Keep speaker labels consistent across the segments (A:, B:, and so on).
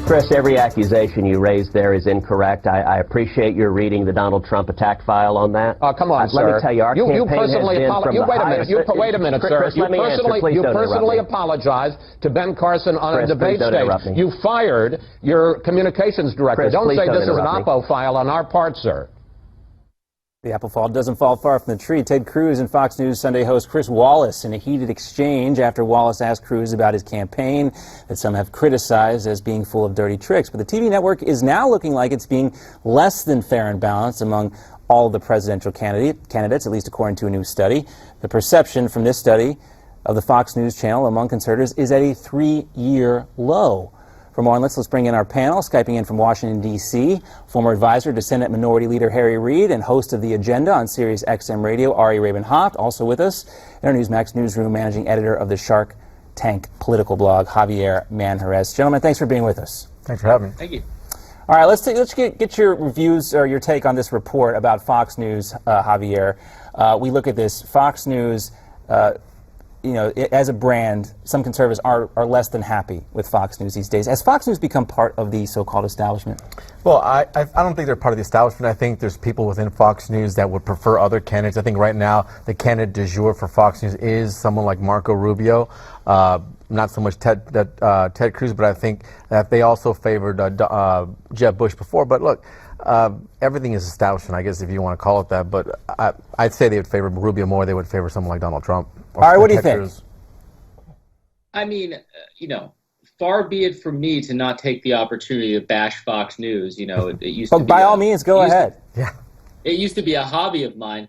A: Chris, every accusation you raised there is incorrect. I appreciate your reading the Donald Trump attack file on that.
B: Come on, sir.
A: Let me tell you, our campaign
B: personally
A: has been from the
B: wait a
A: highest...
B: minute. Wait a minute,
A: Chris,
B: sir.
A: Chris, let me answer.
B: You personally apologized to Ben Carson on
A: Chris,
B: a debate stage. You fired your communications director.
A: Chris,
B: don't say
A: don't
B: this is an
A: interrupt me.
B: Oppo file on our part, sir.
C: The apple fall doesn't fall far from the tree. Ted Cruz and Fox News Sunday host Chris Wallace in a heated exchange after Wallace asked Cruz about his campaign that some have criticized as being full of dirty tricks. But the TV network is now looking like it's being less than fair and balanced among all of the presidential candidates, at least according to a new study. The perception from this study of the Fox News channel among conservatives is at a 3-year low. For more on this, let's bring in our panel. Skyping in from Washington, D.C., former advisor to Senate Minority Leader Harry Reid and host of The Agenda on Sirius XM Radio, Rabin-Havt. Also with us, in our Newsmax newsroom, managing editor of the Shark Tank political blog, Javier Manjarres. Gentlemen, thanks for being with us.
D: Thanks for having me.
C: Thank you. All right, let's get your reviews or your take on this report about Fox News, Javier. We look at this. Fox News, as a brand, some conservatives are less than happy with Fox News these days. Has Fox News become part of the so-called establishment?
D: Well, I don't think they're part of the establishment. I think there's people within Fox News that would prefer other candidates. I think right now the candidate du jour for Fox News is someone like Marco Rubio. Not so much Ted Cruz, but I think that they also favored Jeb Bush before. But look, everything is establishment, I guess, if you want to call it that. But I'd say they would favor Rubio more. They would favor someone like Donald Trump.
C: All right, what do you think?
E: I mean, far be it from me to not take the opportunity to bash Fox News. It used to be
C: by all means, go ahead.
E: It used to be a hobby of mine.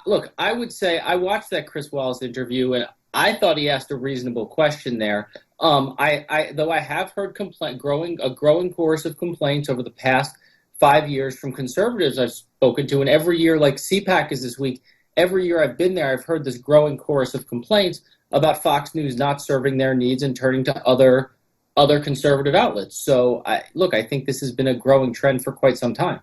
E: Look, I would say I watched that Chris Wallace interview, and I thought he asked a reasonable question there. Though I have heard a growing chorus of complaints over the past 5 years from conservatives I've spoken to, and every year, like CPAC is this week, every year I've been there, I've heard this growing chorus of complaints about Fox News not serving their needs and turning to other conservative outlets. So, I think this has been a growing trend for quite some time.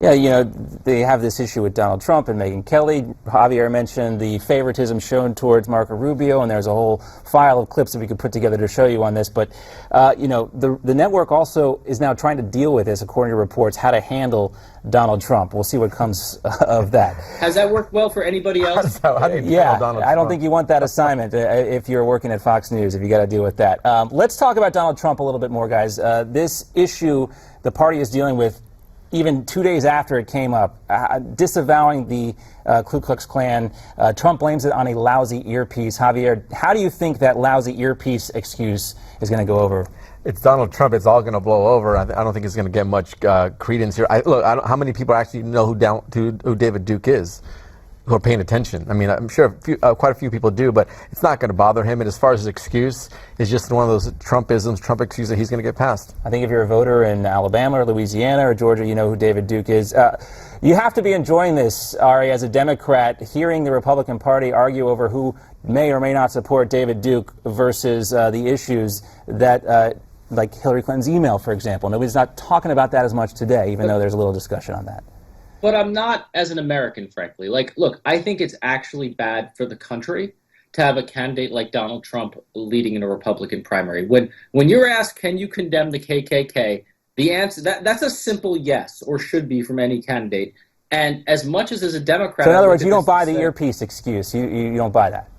C: Yeah, they have this issue with Donald Trump and Megyn Kelly. Javier mentioned the favoritism shown towards Marco Rubio, and there's a whole file of clips that we could put together to show you on this. But, the network also is now trying to deal with this, according to reports, how to handle Donald Trump. We'll see what comes of that.
E: Has that worked well for anybody else?
D: How do you
C: yeah,
D: Donald
C: I don't
D: Trump?
C: think you want that assignment if you're working at Fox News, if you got to deal with that. Let's talk about Donald Trump a little bit more, guys. This issue the party is dealing with even 2 days after it came up, disavowing the Ku Klux Klan. Trump blames it on a lousy earpiece. Javier, how do you think that lousy earpiece excuse is going to go over?
D: It's Donald Trump. It's all going to blow over. I don't think it's going to get much credence here. How many people actually know who David Duke is, who are paying attention? I mean, I'm sure quite a few people do, but it's not going to bother him. And as far as his excuse, it's just one of those Trumpisms, Trump excuse that he's going to get passed.
C: I think if you're a voter in Alabama or Louisiana or Georgia, you know who David Duke is. You have to be enjoying this, Ari, as a Democrat, hearing the Republican Party argue over who may or may not support David Duke versus the issues that, like Hillary Clinton's email, for example. Nobody's not talking about that as much today, even though there's a little discussion on that.
E: But I'm not, as an American, frankly. Look, I think it's actually bad for the country to have a candidate like Donald Trump leading in a Republican primary. When you're asked, can you condemn the KKK, the answer, that's a simple yes, or should be from any candidate. And as much as a Democrat...
C: So in other words, you don't buy the earpiece excuse. You don't buy that.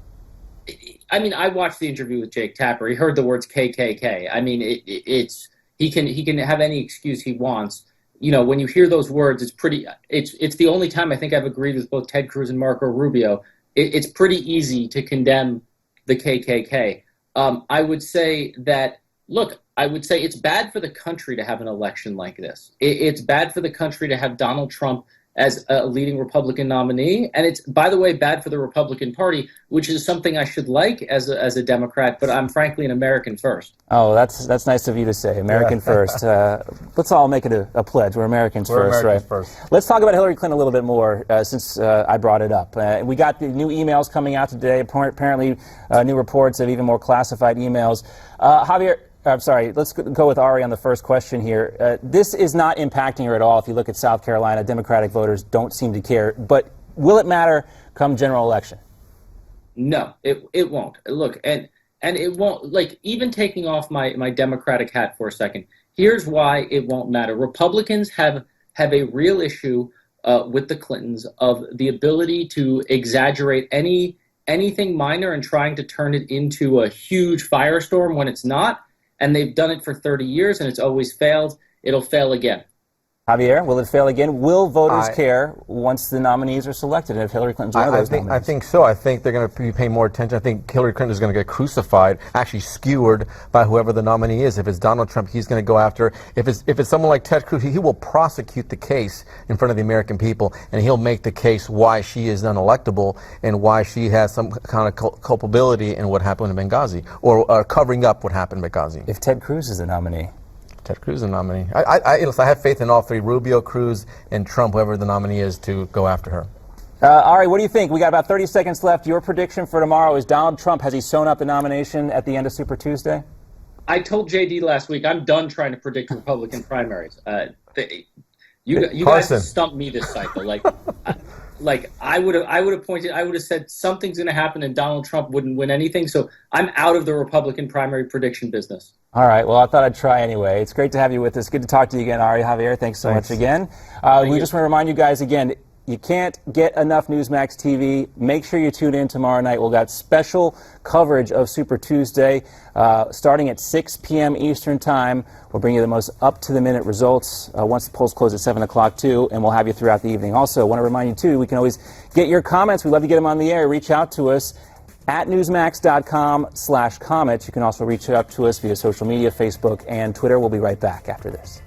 E: I mean, I watched the interview with Jake Tapper. He heard the words KKK. I mean, he can have any excuse he wants. When you hear those words, it's the only time I think I've agreed with both Ted Cruz and Marco Rubio. It's pretty easy to condemn the KKK. I would say it's bad for the country to have an election like this. It's bad for the country to have Donald Trump as a leading Republican nominee. And it's, by the way, bad for the Republican Party, which is something I should like as a Democrat, but I'm frankly an American first.
C: Oh, that's nice of you to say, American first. Let's all make it a pledge. We're Americans first, right?
D: First.
C: Let's talk about Hillary Clinton a little bit more, since I brought it up. We got the new emails coming out today, apparently new reports of even more classified emails. Javier, I'm sorry, let's go with Ari on the first question here. This is not impacting her at all. If you look at South Carolina, Democratic voters don't seem to care. But will it matter come general election?
E: No, it won't. Look, and And it won't, like, even taking off my Democratic hat for a second, here's why it won't matter. Republicans have a real issue with the Clintons of the ability to exaggerate anything minor and trying to turn it into a huge firestorm when it's not. And they've done it for 30 years, and it's always failed. It'll fail again.
C: Javier, will it fail again? Will voters care once the nominees are selected? And if Hillary Clinton's one of those nominees?
D: I think so. I think they're going to be paying more attention. I think Hillary Clinton is going to get crucified, actually skewered by whoever the nominee is. If it's Donald Trump, he's going to go after. If it's someone like Ted Cruz, he will prosecute the case in front of the American people, and he'll make the case why she is unelectable and why she has some kind of culpability in what happened in Benghazi, or covering up what happened in Benghazi.
C: If Ted Cruz is the nominee.
D: Ted Cruz is the nominee. I have faith in all three, Rubio, Cruz, and Trump, whoever the nominee is, to go after her.
C: Ari, what do you think? We got about 30 seconds left. Your prediction for tomorrow is Donald Trump. Has he sewn up the nomination at the end of Super Tuesday?
E: I told JD last week I'm done trying to predict Republican primaries. You guys have stumped me this cycle. Like I would have said something's going to happen and Donald Trump wouldn't win anything. So I'm out of the Republican primary prediction business.
C: All right. Well, I thought I'd try anyway. It's great to have you with us. Good to talk to you again, Ari. Javier, thanks so much again. We just want to remind you guys again, you can't get enough Newsmax TV. Make sure you tune in tomorrow night. We've got special coverage of Super Tuesday starting at 6 p.m. Eastern Time. We'll bring you the most up-to-the-minute results once the polls close at 7 o'clock, too, and we'll have you throughout the evening. Also, I want to remind you, too, we can always get your comments. We'd love to get them on the air. Reach out to us at newsmax.com/comments. You can also reach out to us via social media, Facebook and Twitter. We'll be right back after this.